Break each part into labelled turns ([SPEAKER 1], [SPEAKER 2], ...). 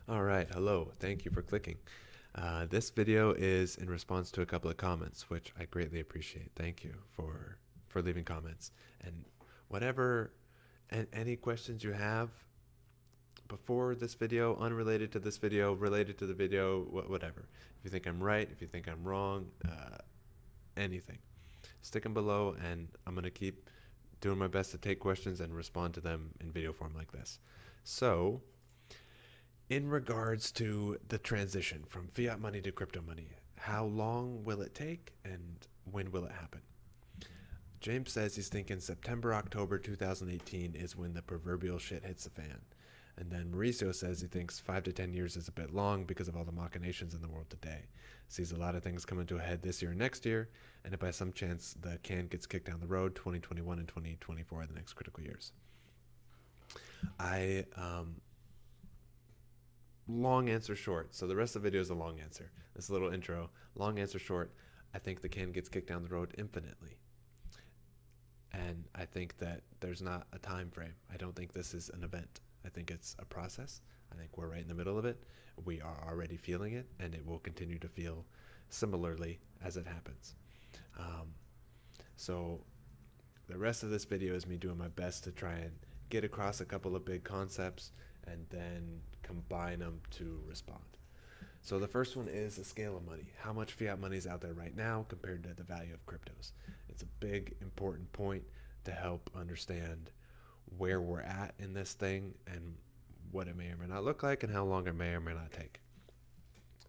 [SPEAKER 1] All right, hello. Thank you for clicking. This video is in response to a couple of comments, which I greatly appreciate. Thank you for leaving comments. And whatever and any questions you have before this video, unrelated to this video, related to the video, whatever. If you think I'm right, if you think I'm wrong, anything, stick them below, and I'm gonna keep doing my best to take questions and respond to them in video form like this. So, in regards to the transition from fiat money to crypto money, how long will it take and when will it happen? James says he's thinking September, October 2018 is when the proverbial shit hits the fan. And then Mauricio says he thinks 5 to 10 years is a bit long because of all the machinations in the world today. Sees a lot of things coming to a head this year and next year, and if by some chance the can gets kicked down the road, 2021 and 2024 are the next critical years. Long answer short. So the rest of the video is a long answer. This little intro, long answer short, I think the can gets kicked down the road infinitely. And I think that there's not a time frame. I don't think this is an event. I think it's a process. I think we're right in the middle of it. We are already feeling it, and it will continue to feel similarly as it happens. So the rest of this video is me doing my best to try and get across a couple of big concepts and then combine them to respond. So the first one is the scale of money. How much fiat money is out there right now compared to the value of cryptos? It's a big, important point to help understand where we're at in this thing and what it may or may not look like and how long it may or may not take.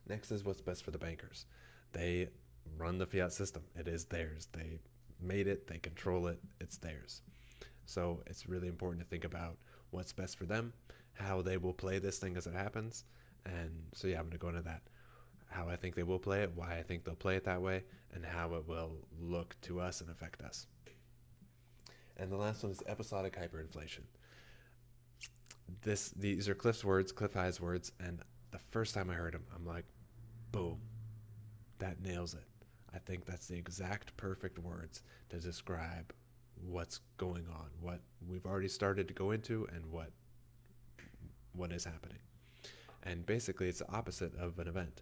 [SPEAKER 1] Next is what's best for the bankers. They run the fiat system. It is theirs. They made it. They control it. It's theirs. So it's really important to think about what's best for them, how they will play this thing as it happens. And so yeah, I'm going to go into that. How I think they will play it, why I think they'll play it that way, and how it will look to us and affect us. And the last one is episodic hyperinflation. These are Cliff's words, Cliff High's words, and the first time I heard them, I'm like, boom, that nails it. I think that's the exact perfect words to describe what's going on, what we've already started to go into, and what is happening. And basically, it's the opposite of an event.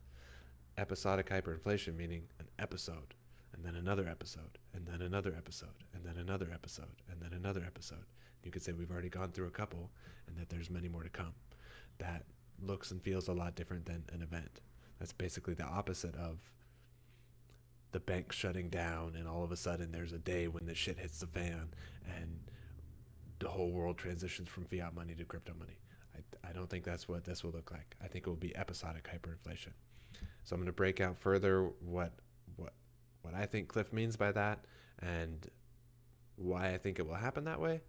[SPEAKER 1] Episodic hyperinflation meaning an episode, and then another episode, and then another episode, and then another episode, and then another episode. You could say we've already gone through a couple, and that there's many more to come. That looks and feels a lot different than an event. That's basically the opposite of the bank shutting down, and all of a sudden there's a day when the shit hits the fan, and the whole world transitions from fiat money to crypto money. I don't think that's what this will look like. I think it will be episodic hyperinflation. So I'm going to break out further what I think Cliff means by that, and why I think it will happen that way,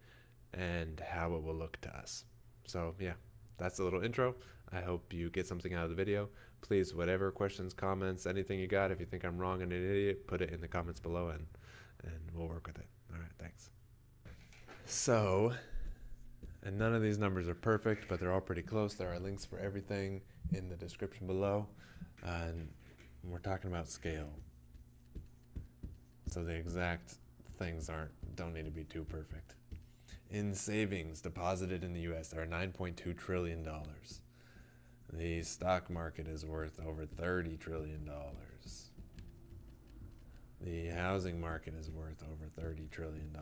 [SPEAKER 1] and how it will look to us. So yeah, that's a little intro. I hope you get something out of the video. Please, whatever questions, comments, anything you got, if you think I'm wrong and an idiot, put it in the comments below, and we'll work with it. All right, thanks. So, and none of these numbers are perfect, but they're all pretty close. There are links for everything in the description below. And we're talking about scale. So the exact things don't need to be too perfect. In savings deposited in the US, there are $9.2 trillion. The stock market is worth over $30 trillion. The housing market is worth over $30 trillion.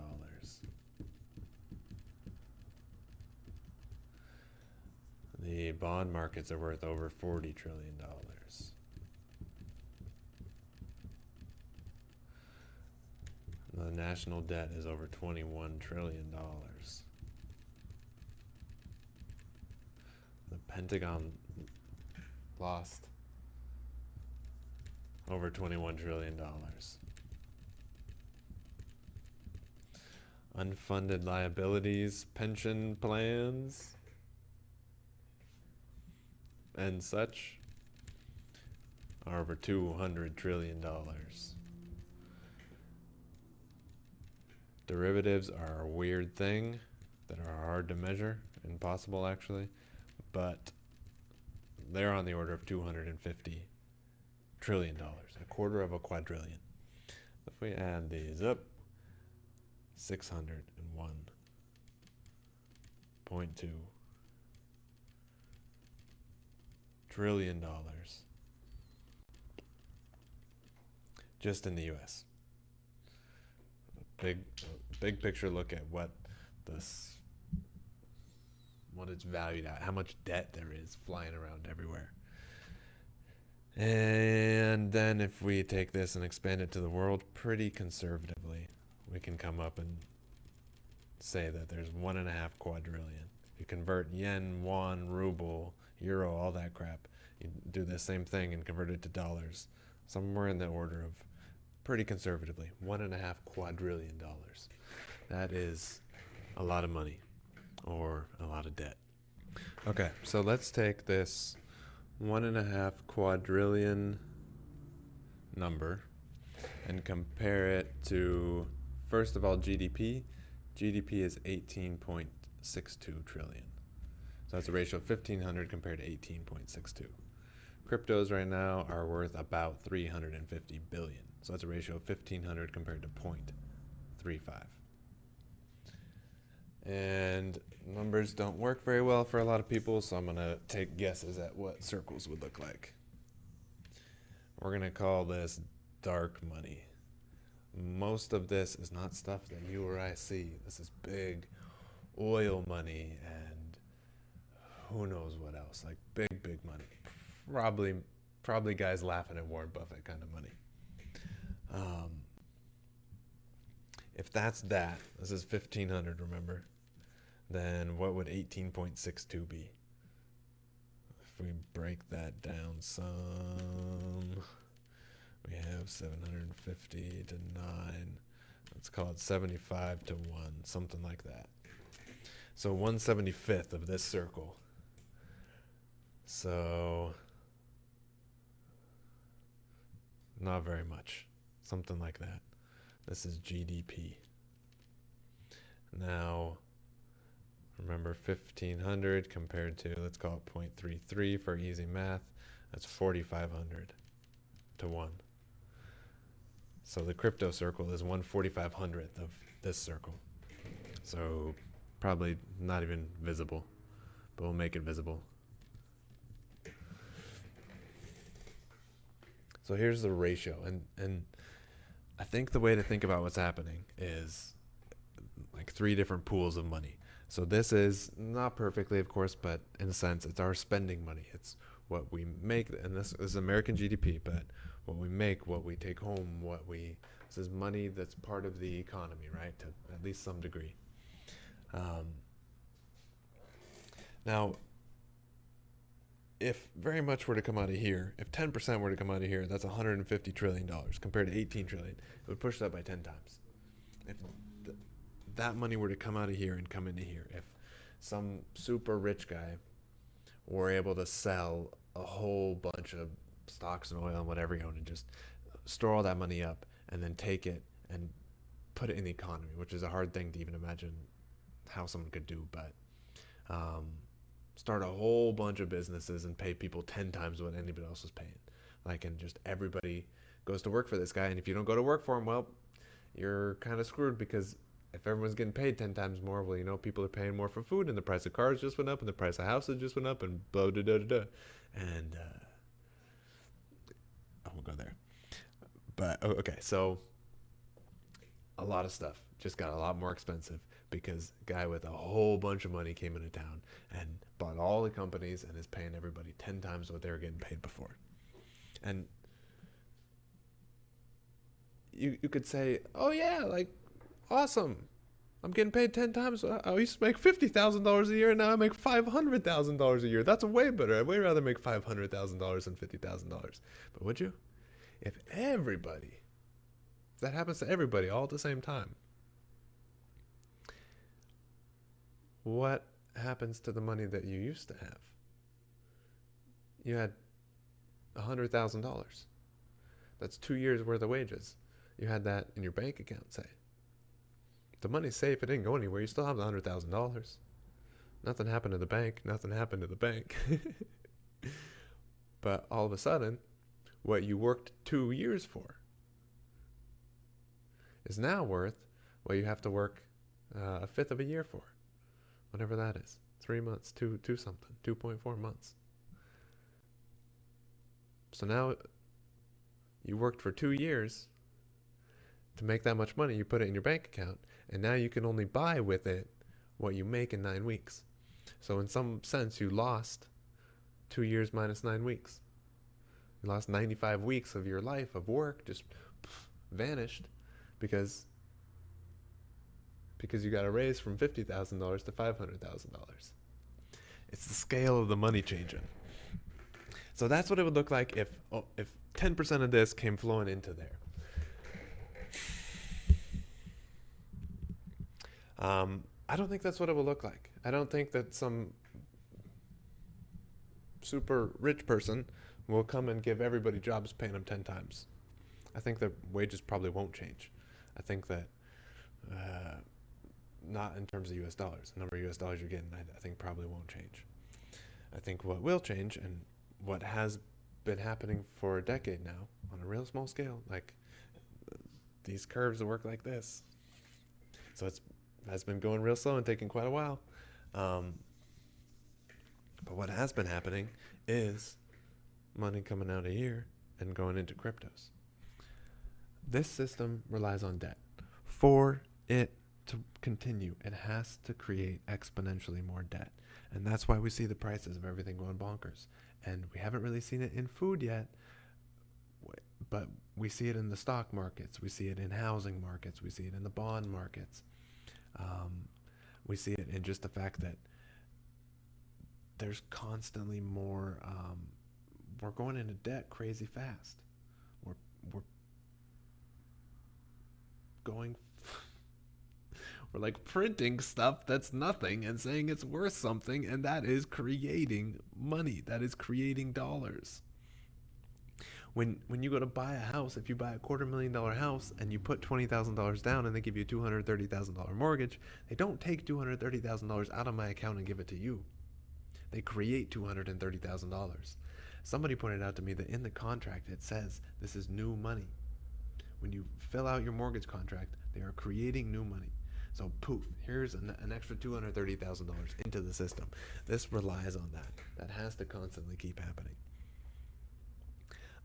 [SPEAKER 1] The bond markets are worth over $40 trillion. The national debt is over $21 trillion. The Pentagon lost over $21 trillion. Unfunded liabilities, pension plans, and such are over $200 trillion. Derivatives are a weird thing that are hard to measure, impossible actually, but they're on the order of $250 trillion, a quarter of a quadrillion. If we add these up, 601.2 trillion just in the US. Big picture look at this what it's valued at, how much debt there is flying around everywhere. And then if we take this and expand it to the world pretty conservatively, we can come up and say that there's 1.5 quadrillion. If you convert yen, won, ruble, euro, all that crap, you do the same thing and convert it to dollars, somewhere in the order of, pretty conservatively, 1.5 quadrillion dollars. That is a lot of money, or a lot of debt. Okay, so let's take this 1.5 quadrillion number and compare it to, first of all, GDP. GDP is 18.62 trillion. So that's a ratio of 1,500 compared to 18.62. Cryptos right now are worth about 350 billion. So that's a ratio of 1,500 compared to 0.35. And numbers don't work very well for a lot of people, so I'm going to take guesses at what circles would look like. We're going to call this dark money. Most of this is not stuff that you or I see. This is big oil money and who knows what else, like big money. Probably guys laughing at Warren Buffett kind of money. If that's that, this is 1,500, remember, then what would 18.62 be? If we break that down some, we have 750 to 9. Let's call it 75 to 1, something like that. So 1/75 of this circle. So not very much, something like that. This is GDP. Now, remember 1,500 compared to, let's call it 0.33 for easy math. That's 4,500 to 1. So the crypto circle is 1/4,500th of this circle. So probably not even visible, but we'll make it visible. So here's the ratio, and I think the way to think about what's happening is like 3 different pools of money. So this is not perfectly, of course, but in a sense, it's our spending money. It's what we make, and this is American GDP, but what we make, what we take home, this is money that's part of the economy, right, to at least some degree. Now, if very much were to come out of here, if 10% were to come out of here, that's $150 trillion compared to 18 trillion. It would push that by 10 times. If that money were to come out of here and come into here, if some super rich guy were able to sell a whole bunch of stocks and oil and whatever he owned and just store all that money up and then take it and put it in the economy, which is a hard thing to even imagine how someone could do, but start a whole bunch of businesses and pay people 10 times what anybody else was paying. Like, and just everybody goes to work for this guy. And if you don't go to work for him, well, you're kind of screwed, because if everyone's getting paid 10 times more, well, you know, people are paying more for food, and the price of cars just went up, and the price of houses just went up, and blah, da, da, da, da. And I won't go there. But, okay, so a lot of stuff just got a lot more expensive because a guy with a whole bunch of money came into town and bought all the companies and is paying everybody 10 times what they were getting paid before. And you could say, oh yeah, like, awesome, I'm getting paid 10 times. I used to make $50,000 a year, and now I make $500,000 a year. That's way better. I'd way rather make $500,000 than $50,000. But would you? If that happens to everybody all at the same time, what happens to the money that you used to have? You had $100,000. That's 2 years worth of wages. You had that in your bank account, say. The money's safe. It didn't go anywhere. You still have the $100,000. Nothing happened to the bank. Nothing happened to the bank. But all of a sudden, what you worked 2 years for is now worth what you have to work a fifth of a year for. Whatever that is. 3 months, two something, 2.4 months. So now you worked for 2 years to make that much money. You put it in your bank account, and now you can only buy with it what you make in 9 weeks. So in some sense, you lost 2 years minus 9 weeks. You lost 95 weeks of your life of work, just vanished because you got a raise from $50,000 to $500,000. It's the scale of the money changing. So that's what it would look like if 10% of this came flowing into there. I don't think that's what it will look like. I don't think that some super rich person will come and give everybody jobs paying them 10 times. I think that wages probably won't change. I think that not in terms of US dollars. The number of US dollars you're getting, I think probably won't change. I think what will change, and what has been happening for a decade now on a real small scale, like these curves work like this. So has been going real slow and taking quite a while. But what has been happening is money coming out of here and going into cryptos. This system relies on debt. For it to continue, it has to create exponentially more debt. And that's why we see the prices of everything going bonkers. And we haven't really seen it in food yet, but we see it in the stock markets. We see it in housing markets. We see it in the bond markets. We see it in just the fact that there's constantly more. We're going into debt crazy fast. We're going. We're like printing stuff that's nothing and saying it's worth something, and that is creating money. That is creating dollars. When you go to buy a house, if you buy a $250,000 house and you put $20,000 down and they give you a $230,000 mortgage, they don't take $230,000 out of my account and give it to you. They create $230,000. Somebody pointed out to me that in the contract it says this is new money. When you fill out your mortgage contract, they are creating new money. So poof, here's an extra $230,000 into the system. This relies on that. That has to constantly keep happening.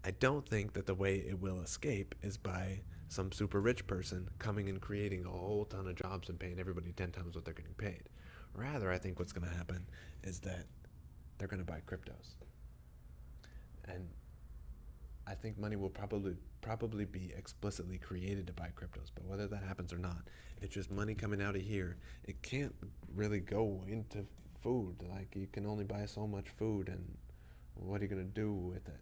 [SPEAKER 1] I don't think that the way it will escape is by some super rich person coming and creating a whole ton of jobs and paying everybody 10 times what they're getting paid. Rather, I think what's going to happen is that they're going to buy cryptos. And I think money will probably be explicitly created to buy cryptos. But whether that happens or not, it's just money coming out of here. It can't really go into food. Like, you can only buy so much food, and what are you going to do with it?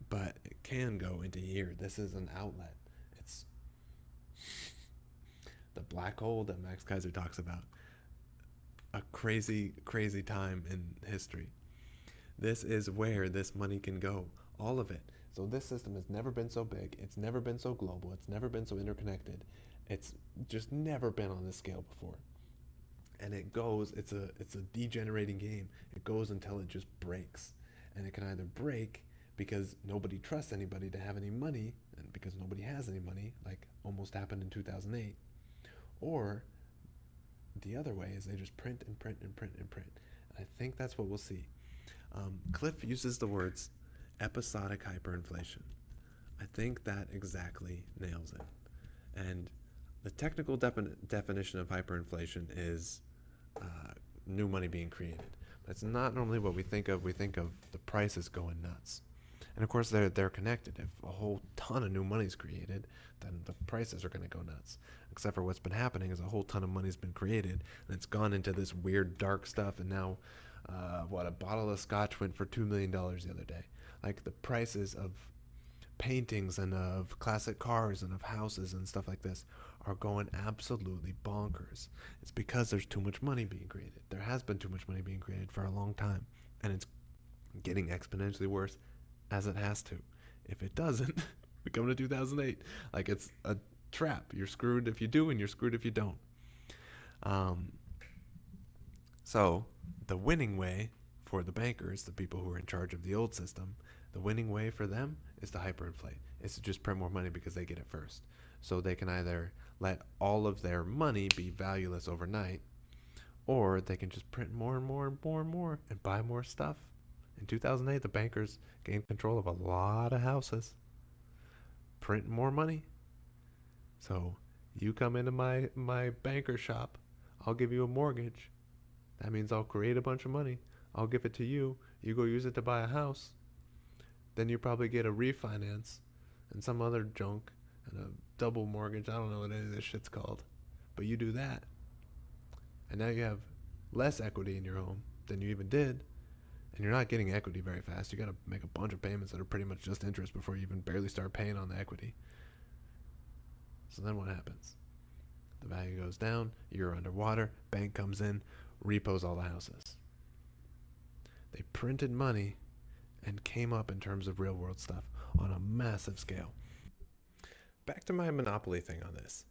[SPEAKER 1] But it can go into here. This is an outlet. It's the black hole that Max Kaiser talks about. A crazy, crazy time in history. This is where this money can go. All of it. So this system has never been so big. It's never been so global. It's never been so interconnected. It's just never been on this scale before. And it goes, it's a degenerating game. It goes until it just breaks. And it can either break because nobody trusts anybody to have any money, and because nobody has any money, like almost happened in 2008, or the other way is they just print and print and print and print. And I think that's what we'll see. Cliff uses the words episodic hyperinflation. I think that exactly nails it. And the technical definition of hyperinflation is new money being created. That's not normally what we think of. We think of the prices going nuts. And of course, they're connected. If a whole ton of new money is created, then the prices are going to go nuts. Except for what's been happening is a whole ton of money's been created, and it's gone into this weird dark stuff. And now, a bottle of scotch went for $2 million the other day. Like, the prices of paintings and of classic cars and of houses and stuff like this are going absolutely bonkers. It's because there's too much money being created. There has been too much money being created for a long time, and it's getting exponentially worse as it has to. If it doesn't, we come to 2008. Like, it's a trap. You're screwed if you do, and you're screwed if you don't. So the winning way for the bankers, the people who are in charge of the old system, the winning way for them is to hyperinflate. It's to just print more money because they get it first. So they can either let all of their money be valueless overnight, or they can just print more and more and more and more and buy more stuff In 2008, the bankers gained control of a lot of houses, print more money. So you come into my banker shop, I'll give you a mortgage. That means I'll create a bunch of money. I'll give it to you. You go use it to buy a house. Then you probably get a refinance and some other junk and a double mortgage. I don't know what any of this shit's called. But you do that. And now you have less equity in your home than you even did. And you're not getting equity very fast. You got to make a bunch of payments that are pretty much just interest before you even barely start paying on the equity. So then what happens? The value goes down. You're underwater. Bank comes in, repos all the houses. They printed money and came up in terms of real world stuff on a massive scale. Back to my Monopoly thing on this.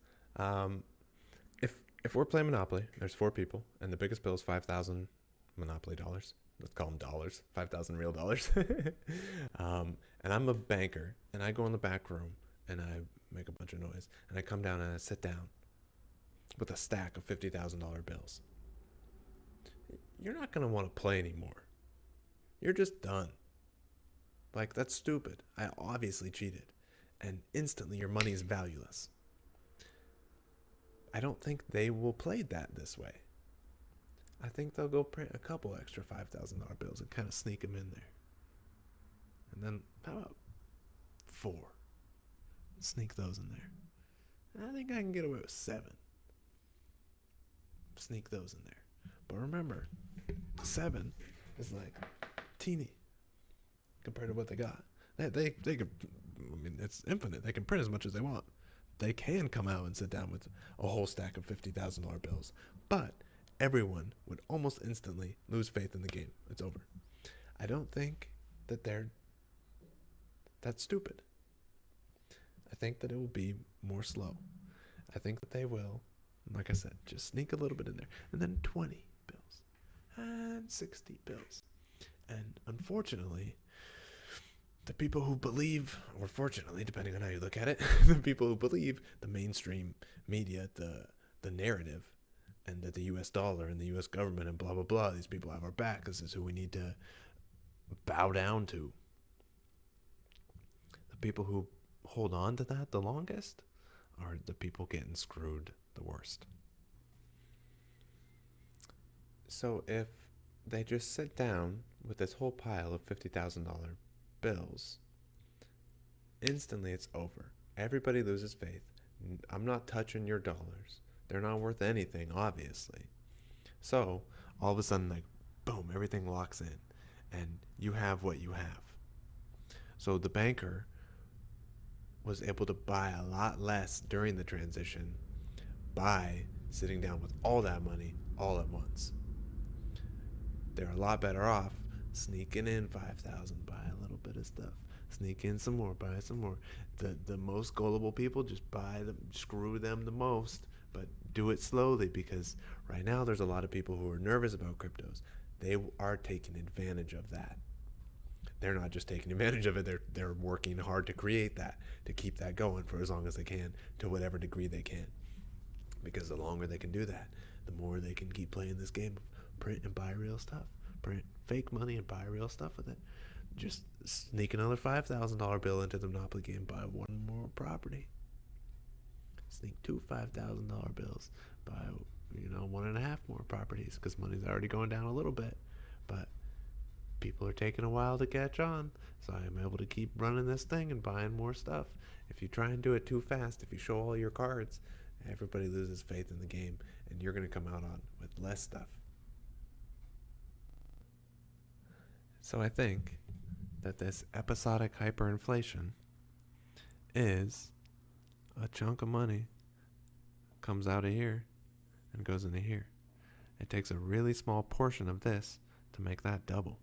[SPEAKER 1] If we're playing Monopoly, there's 4 people, and the biggest bill is 5,000 Monopoly dollars. Let's call them dollars, 5,000 real dollars. And I'm a banker, and I go in the back room, and I make a bunch of noise, and I come down and I sit down with a stack of $50,000 bills. You're not going to want to play anymore. You're just done. Like, that's stupid. I obviously cheated. And instantly your money is valueless. I don't think they will play that this way. I think they'll go print a couple extra $5,000 bills and kind of sneak them in there. And then, how about 4? Sneak those in there. I think I can get away with 7. Sneak those in there. But remember, 7 is like teeny compared to what they got. They could, I mean, it's infinite. They can print as much as they want. They can come out and sit down with a whole stack of $50,000 bills. But everyone would almost instantly lose faith in the game. It's over. I don't think that they're that stupid. I think that it will be more slow. I think that they will, like I said, just sneak a little bit in there. And then 20 bills. And 60 bills. And unfortunately, the people who believe, or fortunately, depending on how you look at it, the people who believe the mainstream media, the narrative, and that the U.S. dollar and the U.S. government and blah, blah, blah, these people have our back. This is who we need to bow down to. The people who hold on to that the longest are the people getting screwed the worst. So if they just sit down with this whole pile of $50,000 bills, instantly it's over. Everybody loses faith. I'm not touching your dollars. They're not worth anything, obviously. So all of a sudden, like, boom, everything locks in and you have what you have. So the banker was able to buy a lot less during the transition by sitting down with all that money all at once. They're a lot better off sneaking in 5,000, buy a little bit of stuff, sneak in some more, buy some more. The most gullible people just buy them, screw them the most, but do it slowly, because right now there's a lot of people who are nervous about cryptos. They are taking advantage of that. They're not just taking advantage of it, they're working hard to create that, to keep that going for as long as they can, to whatever degree they can. Because the longer they can do that, the more they can keep playing this game of print and buy real stuff. Print fake money and buy real stuff with it. Just sneak another $5,000 bill into the Monopoly game, buy one more property. Sneak 2 $5,000 bills, buy 1.5 more properties, because money's already going down a little bit. But people are taking a while to catch on, so I'm able to keep running this thing and buying more stuff. If you try and do it too fast, if you show all your cards, everybody loses faith in the game, and you're going to come out on with less stuff. So I think that this episodic hyperinflation is a chunk of money comes out of here and goes into here. It takes a really small portion of this to make that double.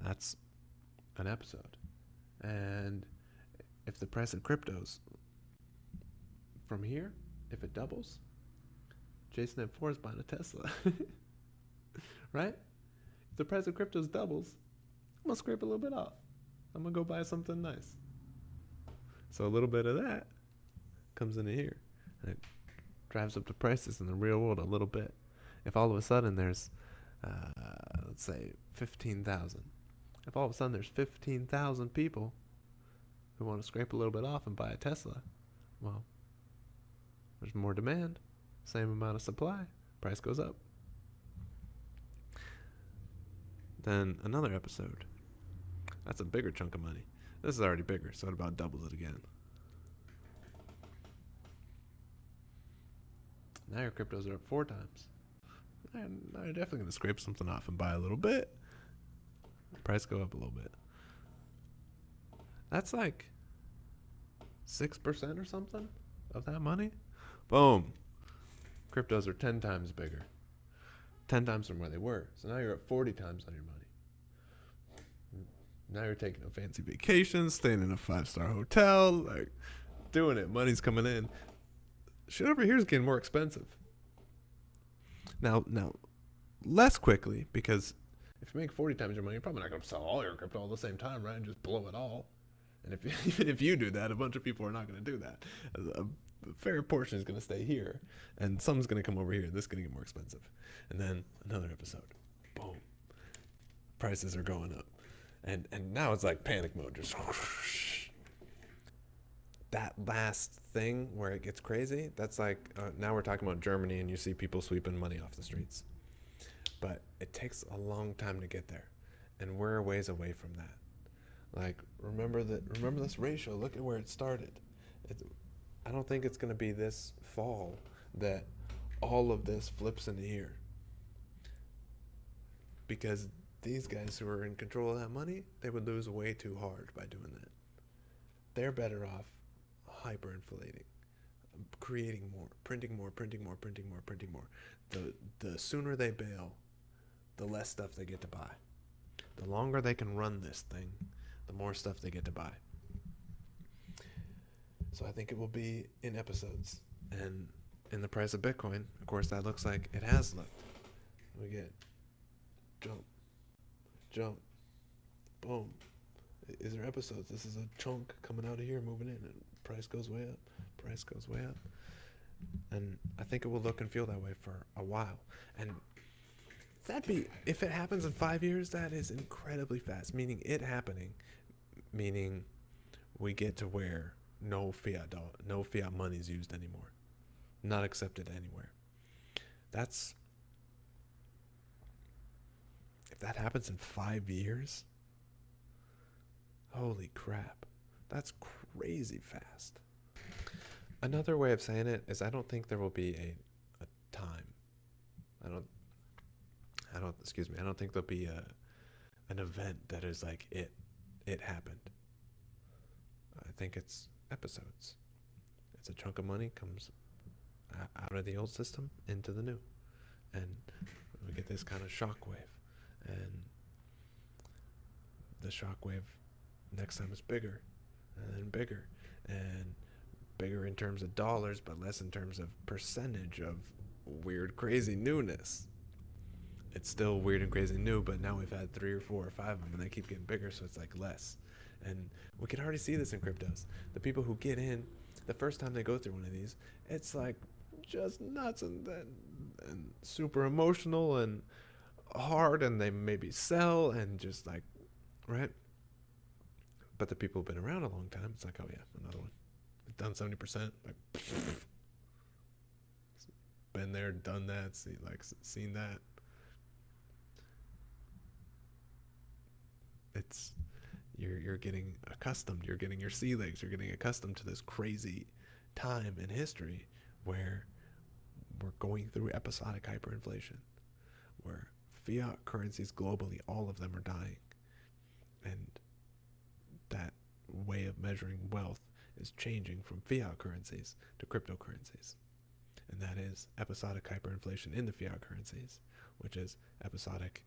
[SPEAKER 1] That's an episode. And if the price of cryptos from here, if it doubles, Jason at 4 is buying a Tesla. Right? If the price of cryptos doubles, I'm going to scrape a little bit off. I'm going to go buy something nice. So a little bit of that comes into here. And it drives up the prices in the real world a little bit. If all of a sudden there's let's say 15,000. If all of a sudden there's 15,000 people who want to scrape a little bit off and buy a Tesla, well, there's more demand, same amount of supply, price goes up. Then another episode. That's a bigger chunk of money. This is already bigger, so it about doubles it again. Now your cryptos are up 4 times. And I'm definitely going to scrape something off and buy a little bit. Price go up a little bit. That's like 6% or something of that money. Boom. Cryptos are 10 times bigger. 10 times from where they were. So now you're at 40 times on your money. Now you're taking a fancy vacation, staying in a 5-star hotel, like doing it. Money's coming in. Shit over here is getting more expensive. Now, less quickly, because if you make 40 times your money, you're probably not going to sell all your crypto all at the same time, right? And just blow it all. And even if you do that, a bunch of people are not going to do that. A fair portion is going to stay here, and some's going to come over here. This is going to get more expensive. And then another episode. Boom. Prices are going up. And now it's like panic mode. Just whoosh. That last thing where it gets crazy, that's like, now we're talking about Germany and you see people sweeping money off the streets. But it takes a long time to get there. And we're a ways away from that. Like, remember this ratio. Look at where it started. I don't think it's going to be this fall that all of this flips into here. Because these guys who are in control of that money, they would lose way too hard by doing that. They're better off hyperinflating, creating more, printing more. The sooner they bail, the less stuff they get to buy. The longer they can run this thing, the more stuff they get to buy. So I think it will be in episodes. And in the price of Bitcoin, of course, that looks like it has looked. We get jump, boom. Is there episodes? This is a chunk coming out of here, moving in, and price goes way up. And I think it will look and feel that way for a while. And if it happens in 5 years, that is incredibly fast. Meaning it happening, meaning we get to where no fiat money is used anymore, not accepted anywhere. If that happens in 5 years, holy crap, that's crazy fast. Another way of saying it is I don't think there will be a time. I don't think there'll be an event that is like it happened. I think it's episodes. It's a chunk of money comes out of the old system into the new. And we get this kind of shockwave. And the shockwave next time is bigger and bigger and bigger in terms of dollars, but less in terms of percentage of weird, crazy newness. It's still weird and crazy new, but now we've had 3 or 4 or 5 of them, and they keep getting bigger, so it's like less. And we can already see this in cryptos. The people who get in, the first time they go through one of these, it's like just nuts and super emotional and hard, and they maybe sell and just like, right? But the people who've been around a long time, it's like, oh yeah, another one. Done 70%, like been there, done that, seen that. It's you're getting accustomed. You're getting your sea legs. You're getting accustomed to this crazy time in history where we're going through episodic hyperinflation, where fiat currencies globally, all of them are dying, and that way of measuring wealth is changing from fiat currencies to cryptocurrencies. And that is episodic hyperinflation in the fiat currencies, which is episodic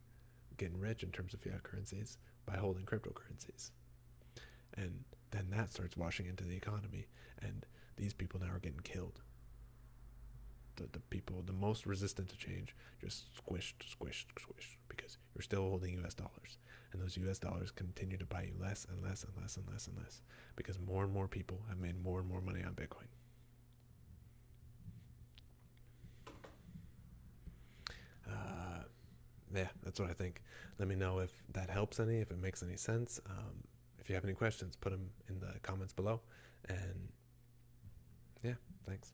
[SPEAKER 1] getting rich in terms of fiat currencies by holding cryptocurrencies. And then that starts washing into the economy, and these people now are getting killed. The people, the most resistant to change, just squished, because you're still holding US dollars. And those US dollars continue to buy you less and less and less and less and less, because more and more people have made more and more money on Bitcoin. Yeah, that's what I think. Let me know if that helps any, if it makes any sense. If you have any questions, put them in the comments below. And yeah, thanks.